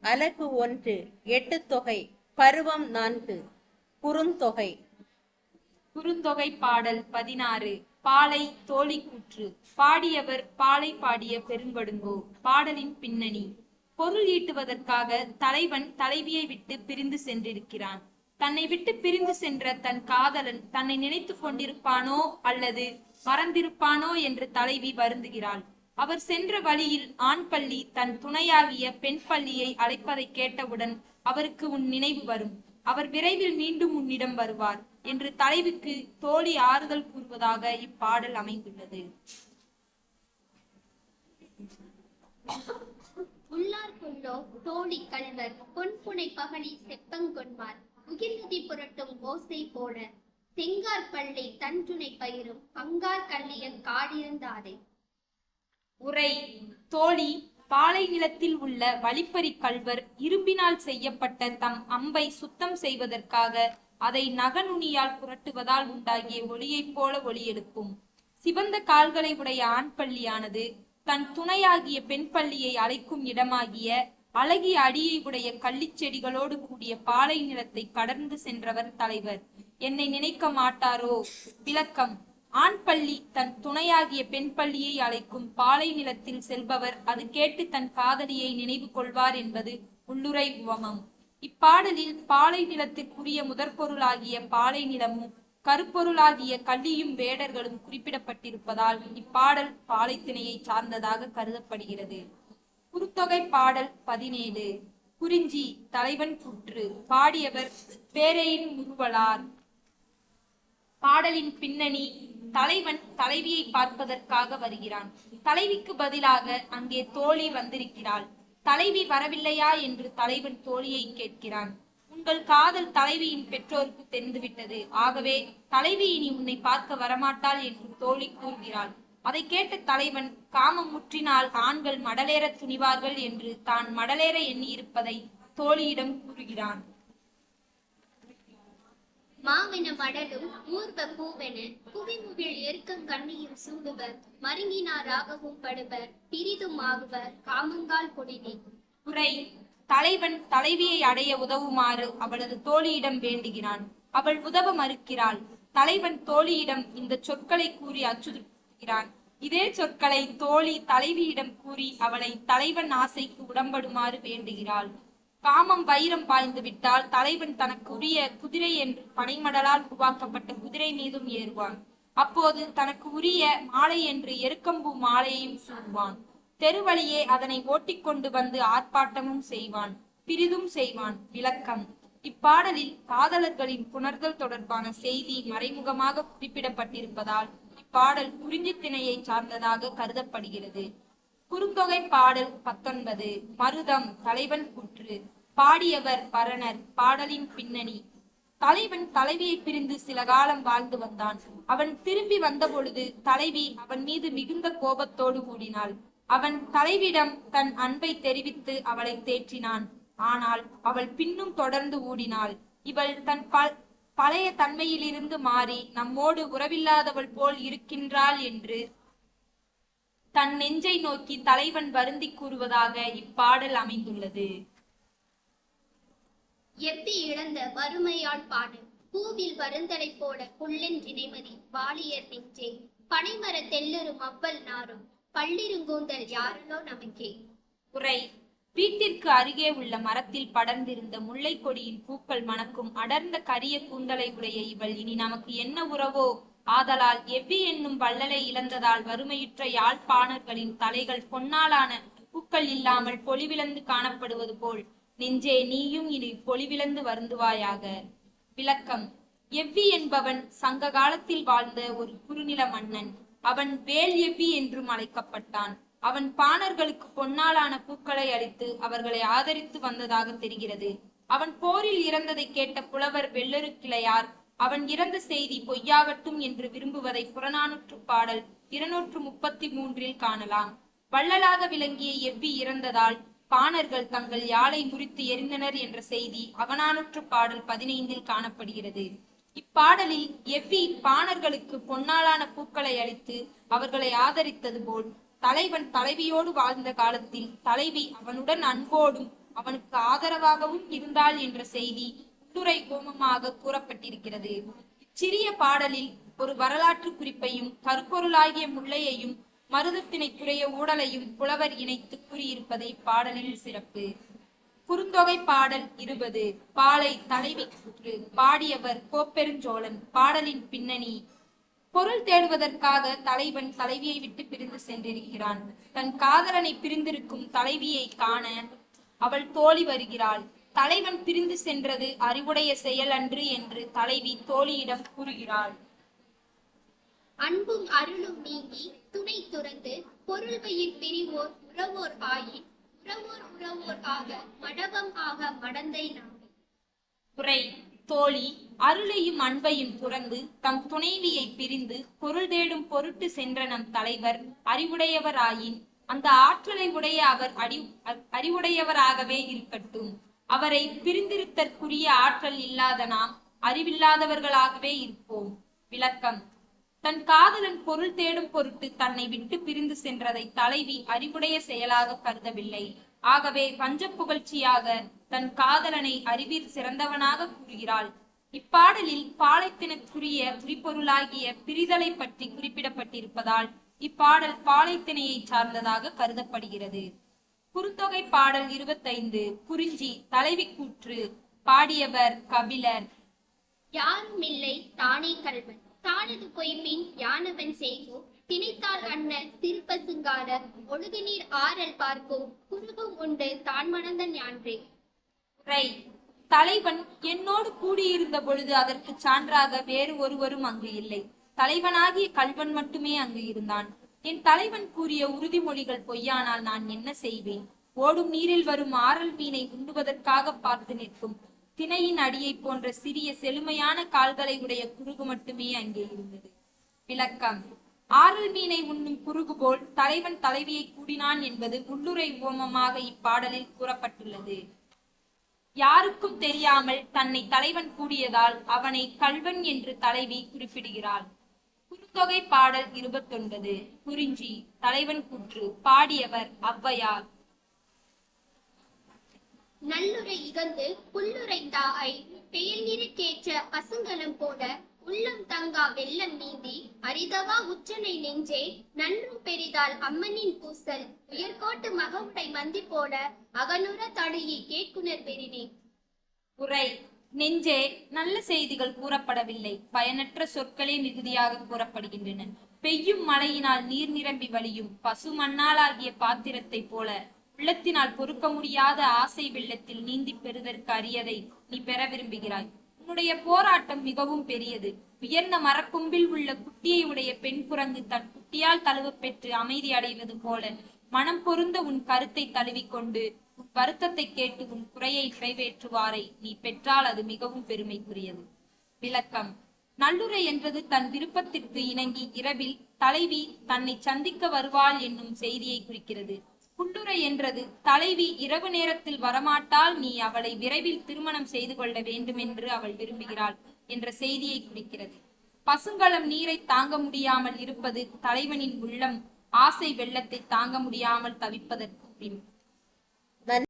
அலகு 1 எட்டுத்தொகை பருவம் 4 குறுந்தொகை. குறுந்தொகை பாடல் 16. பாலை தோழி கூற்று. பாடியவர் பாலை பாடிய பெருங்கொடுங்கோ. பாடலின் பின்னணி. பொருள் ஈட்டுவதற்காக தலைவன் தலைவியை விட்டு பிரிந்து சென்றிருக்கிறான். தன்னை விட்டு பிரிந்து சென்ற தன் காதலன் தன்னை நினைத்து கொண்டிருப்பானோ அல்லது மறந்திருப்பானோ என்று தலைவி வருந்துகிறாள். அவர் சென்ற வழியில் ஆண் பள்ளி தன் துணையாகிய பெண் பள்ளியை அழைப்பதை கேட்டவுடன் அவருக்கு உன் நினைவு வரும். அவர் விரைவில் மீண்டும் உன்னிடம் வருவார் என்று தலைவிக்கு தோழி ஆறுதல் கூறுவதாக இப்பாடல் அமைந்துள்ளது. உள்ளார்குள்ளோ தோழி கல்வர் பொன்புனை பகலி செப்பங்கொன்மார் முகில்நதி புரட்டும் ஓசை போல செங்கார் பள்ளி தன் துணை பயிரும் பங்கார் கல்லிய காடிருந்தாதே. உரை. தோழி பாலை நிலத்தில் உள்ள வழிப்பறி கல்வர் இரும்பினால் செய்யப்பட்ட தம் அம்பை சுத்தம் செய்வதற்காக அதை நகநுனியால் புரட்டுவதால் உண்டாகிய ஒளியைப் போல ஒளி எழுப்பும். சிவந்த கால்களை உடைய ஆண் பள்ளியானது தன் துணையாகிய பெண் பள்ளியை அழைக்கும் இடமாகிய அழகிய அடியை உடைய கள்ளிச்செடிகளோடு கூடிய பாலை நிலத்தை கடந்து சென்றவர் தலைவர். என்னை நினைக்க மாட்டாரோ? விளக்கம். ஆண் பள்ளி தன் துணையாகிய பெண் பள்ளியை அழைக்கும் பாலை நிலத்தில் செல்பவர் அது கேட்டு தன் காதலியை நினைவு கொள்வார் என்பது உள்ளுரை உவமம். இப்பாடலில் பாலை நிலத்திற்குரிய முதற்பொருளாகிய பாலை நிலமும் கருப்பொருளாகிய கள்ளியும் வேடர்களும் குறிப்பிடப்பட்டிருப்பதால் இப்பாடல் பாலை திணையை சார்ந்ததாக கருதப்படுகிறது. குறுந்தொகை பாடல் 17. குறிஞ்சி தலைவன் கூற்று. பாடியவர் பேரையின் முறுவலார். பாடலின் பின்னணி. தலைவன் தலைவியை பார்ப்பதற்காக வருகிறான். தலைவிக்கு பதிலாக அங்கே தோழி வந்திருக்கிறாள். தலைவி வரவில்லையா என்று தலைவன் தோழியை கேட்கிறான். உங்கள் காதல் தலைவியின் பெற்றோருக்கு தெரிந்துவிட்டது. ஆகவே தலைவி இனி உன்னை பார்க்க வரமாட்டாள் என்று தோழி கூறுகிறாள். அதை கேட்ட தலைவன் காமம் முற்றினால் ஆண்கள் மடலேற துணிவார்கள் என்று தான் மடலேற எண்ணி இருப்பதை தோழியிடம் கூறுகிறான். மாவென மடலும் ஊர்வ பூவென புவிமுகில் எருக்கம் கண்ணியும் சூடுவர் மருங்கினாராகவும் படுவர் பிரிதும் ஆகுவர் காமங்கால் கொடினே. உரை. தலைவன் தலைவியை அடைய உதவுமாறு அவளது தோழியிடம் வேண்டுகிறான். அவள் உதவ மறுக்கிறாள். தலைவன் தோழியிடம் இந்த சொற்களை கூறி அச்சுறுத்துகிறான். இதே சொற்களை தோழி தலைவியிடம் கூறி அவளை தலைவன் ஆசைக்கு உடம்படுமாறு வேண்டுகிறாள். காமம் வைரம் பாய்ந்து விட்டால் தலைவன் தனக்கு உரிய குதிரை என்று பனைமடலால் உருவாக்கப்பட்ட குதிரை மீதும் ஏறுவான். அப்போது தனக்கு உரிய மாலை என்று எருக்கம்பூ மாலையையும் சூடுவான். தெருவழியே அதனை ஓட்டிக்கொண்டு வந்து ஆர்ப்பாட்டமும் செய்வான், பிரிதும் செய்வான். விளக்கம். இப்பாடலில் காதலர்களின் புணர்தல் தொடர்பான செய்தி மறைமுகமாக குறிப்பிடப்பட்டிருப்பதால் இப்பாடல் குறிஞ்சி திணையை சார்ந்ததாக கருதப்படுகிறது. குறுந்தொகை பாடல் 19. மருதம் தலைவன் கூற்று. பாடியவர் பரணர். பாடலின் பின்னணி. தலைவன் தலைவியை பிரிந்து சில காலம் வாழ்ந்து வந்தான். அவன் திரும்பி வந்த பொழுது தலைவி அவன் மீது மிகுந்த கோபத்தோடு கூடினாள். அவன் தலைவிடம் தன் அன்பை தெரிவித்து அவளை தேற்றினான். ஆனால் அவள் பின்னும் தொடர்ந்து ஊடினாள். இவள் தன் பழைய தன்மையிலிருந்து மாறி நம்மோடு உறவில்லாதவள் போல் இருக்கின்றாள் என்று தன் நெஞ்சை நோக்கி தலைவன் வருந்தி கூறுவதாக இப்பாடல் அமைந்துள்ளது. எவ்வி இழந்த வறுமையால் பாடல். பூவில் வருந்தலை போல புல்லென் இணைமதி வாலியர் நெஞ்சே பனைமர தெல்லரும் அவ்வல் நாரும் பள்ளிருங்கூந்தல் யாரனோ நமக்கே. உரை. வீட்டிற்கு அருகே உள்ள மரத்தில் படர்ந்திருந்த முல்லை கொடியின் பூக்கள் மணக்கும் அடர்ந்த கரிய கூந்தலை உடைய இவள் இனி நமக்கு என்ன உறவோ? ஆதலால் எவ்வி என்னும் வள்ளலை இழந்ததால் வறுமையுற்ற யாழ்ப்பாணர்களின் தலைகள் பொன்னாலான பூக்கள் இல்லாமல் பொலிவிழந்து காணப்படுவது போல் நெஞ்சே நீயும் இனி பொலிவிழந்து வருந்துவாயாக. விளக்கம். எவ்வி என்பவன் சங்க காலத்தில் வாழ்ந்த ஒரு குறுநில மன்னன். அவன் வேல் எவ்வி என்றும் அழைக்கப்பட்டான். அவன் பாணர்களுக்கு பொன்னாலான பூக்களை அளித்து அவர்களை ஆதரித்து வந்ததாக தெரிகிறது. அவன் போரில் இறந்ததை கேட்ட புலவர் வெள்ளெருக்கிளையார் அவன் இறந்த செய்தி பொய்யாகட்டும் என்று விரும்புவதை புறநானூற்று பாடல் 233 காணலாம். வள்ளலாக விளங்கிய எவ்வி இறந்ததால் பாணர்கள் தங்கள் யாழை முறித்து எரிந்தனர் என்ற செய்தி அகநானூற்று பாடல் 15 காணப்படுகிறது. இப்பாடலில் எவ்வி பாணர்களுக்கு பொன்னாலான பூக்களை அளித்து அவர்களை ஆதரித்தது போல் தலைவன் தலைவியோடு வாழ்ந்த காலத்தில் தலைவி அவனுடன் அன்போடும் அவனுக்கு ஆதரவாகவும் இருந்தாள் என்ற செய்தி உள்ளுரை ஓமமாக கூறப்பட்டிருக்கிறது. இச்சிறிய பாடலில் ஒரு வரலாற்று குறிப்பையும் கருப்பொருளாகிய முல்லையையும் மருதத்திணைக்குரிய ஊடலையும் புலவர் இணைத்து கூறியிருப்பதை பாடலில் சிறப்பு. குறுந்தொகை பாடல் 20. பாலை தலைவி கூற்று. பாடியவர் கோப்பெருஞ்சோழன். பாடலின் பின்னணி. பொருள் தேடுவதற்காக தலைவன் தலைவியை விட்டு பிரிந்து சென்றிருக்கிறான். தன் காதலனை பிரிந்திருக்கும் தலைவியை காண அவள் தோழி வருகிறாள். தலைவன் பிரிந்து சென்றது அறிவுடைய செயல் அன்று என்று தலைவி தோழியிடம் கூறுகிறாள். அன்பும் அருளும் நீங்கி துணை துறந்து பொருள்வயிர் பிரிவோர் உறவோர் ஆயின் உறவோர் ஆக மடவம் ஆக மடந்தை நாடி. உரை. தோழி அருளையும் அன்பையும் துறந்து தம் துணைவியை பிரிந்து பொருள் தேடும் பொருட்டு சென்ற நம் தலைவர் அறிவுடையவர் ஆயின் அந்த ஆற்றலை உடைய அவர் அறிவுடையவராகவே இருக்கட்டும். அவரை பிரிந்திருத்தற்குரிய ஆற்றல் இல்லாத நாம் அறிவில்லாதவர்களாகவே இருப்போம். விளக்கம். தன் காதலன் பொருள் தேடும் பொருட்டு தன்னை விட்டு பிரிந்து சென்றதை தலைவி அறிவுடைய செயலாக கருதவில்லை. ஆகவே பஞ்ச புகழ்ச்சியாக தன் காதலனை அறிவில் சிறந்தவனாக கூறுகிறாள். இப்பாடலில் பாலைத்தினுக்குரிய குறிப்பொருளாகிய பிரிதலை பற்றி குறிப்பிடப்பட்டிருப்பதால் இப்பாடல் பாலைத்திணையை சார்ந்ததாக கருதப்படுகிறது. குறுந்தொகை பாடல் 25. குறிஞ்சி தலைவி கூற்று. பாடியவர் கபிலர். யாரும் இல்லை தானே கல்வன் தானது பொய்ப்பின் யானவன் செய்கோ திணைத்தாள் அண்ண சிறுபசுங்கால ஒழுகு நீர் ஆறல் பார்க்கோ குறுகும் உண்டு தான் மணந்த ஞான்றே. உரை. தலைவன் என்னோடு கூடியிருந்த பொழுது அதற்கு சான்றாக வேறு ஒருவரும் அங்கு இல்லை. தலைவனாகிய கல்வன் மட்டுமே அங்கு இருந்தான். என் தலைவன் கூறிய உறுதிமொழிகள் பொய்யானால் நான் என்ன செய்வேன்? ஓடும் நீரில் வரும் ஆறல் மீனை உண்ணுவதற்காக பார்த்து நிற்கும் திணையின் அடியை போன்ற சிறிய செழுமையான கால்களை உடைய குருகு மட்டுமே அங்கே இருந்தது. விளக்கம். ஆறல் மீனை உண்ணும் குருகு போல் தலைவன் தலைவியை கூடினான் என்பது உள்ளுரை ஓமமாக இப்பாடலில் கூறப்பட்டுள்ளது. யாருக்கும் தெரியாமல் தன்னை தலைவன் கூடியதால் அவனை கல்வன் என்று தலைவி குறிப்பிடுகிறாள். குறுந்தொகை பாடல் 29. குறிஞ்சி தலைவன் கூற்று. பாடியவர் ஔவையார். நல்லுரை இகந்து புல்லுரைந்தாய் பெயர்நிறக்கேற்ற பசுங்கலம் போல உள்ளம் தங்கா வெள்ளம் நீந்தி அரிதவா உச்சனை நெஞ்சே நன்றும் பெரிதால் அம்மனின் பூசல் உயர்கோட்டு மகவுடை மந்தி போல அகனுற தடையை கேட்குனர் பெறினே. உரை. நெஞ்சே நல்ல செய்திகள் கூறப்படவில்லை. பயனற்ற சொற்களே மிகுதியாக கூறப்படுகின்றன. பெய்யும் மழையினால் நீர் நிரம்பி வழியும் பசு மண்ணாலாகிய பாத்திரத்தை போல உள்ளத்தினால் பொறுக்க முடியாத ஆசை வெள்ளத்தில் நீந்தி பெறுதற்கு அரியதை நீ பெற விரும்புகிறாய். உன்னுடைய போராட்டம் மிகவும் பெரியது. உயர்ந்த மரக்கொம்பில் உள்ள குட்டியை உடைய பெண் குரங்கு தன் குட்டியால் தழுவ பெற்று அமைதி அடைவது போல மனம் பொருந்த உன் கருத்தை தழுவிக்கொண்டு உன் வருத்தத்தை கேட்டு உன் குறையை நிறைவேற்றுவாரை நீ பெற்றால் அது மிகவும் பெருமைக்குரியது. விளக்கம். நல்லுரை என்றது தன் விருப்பத்திற்கு இணங்கி இரவில் தலைவி தன்னை சந்திக்க வருவாள் என்னும் செய்தியை குறிக்கிறது. புல்லுரை என்றது தலைவி இரவு நேரத்தில் வரமாட்டால் நீ அவளை விரைவில் திருமணம் செய்து கொள்ள வேண்டும் என்று அவள் விரும்புகிறாள் என்ற செய்தியை குறிக்கிறது. பசுங்கலம் நீரை தாங்க முடியாமல் இருப்பது தலைவனின் உள்ளம் ஆசை வெள்ளத்தை தாங்க முடியாமல் தவிப்பதற்கு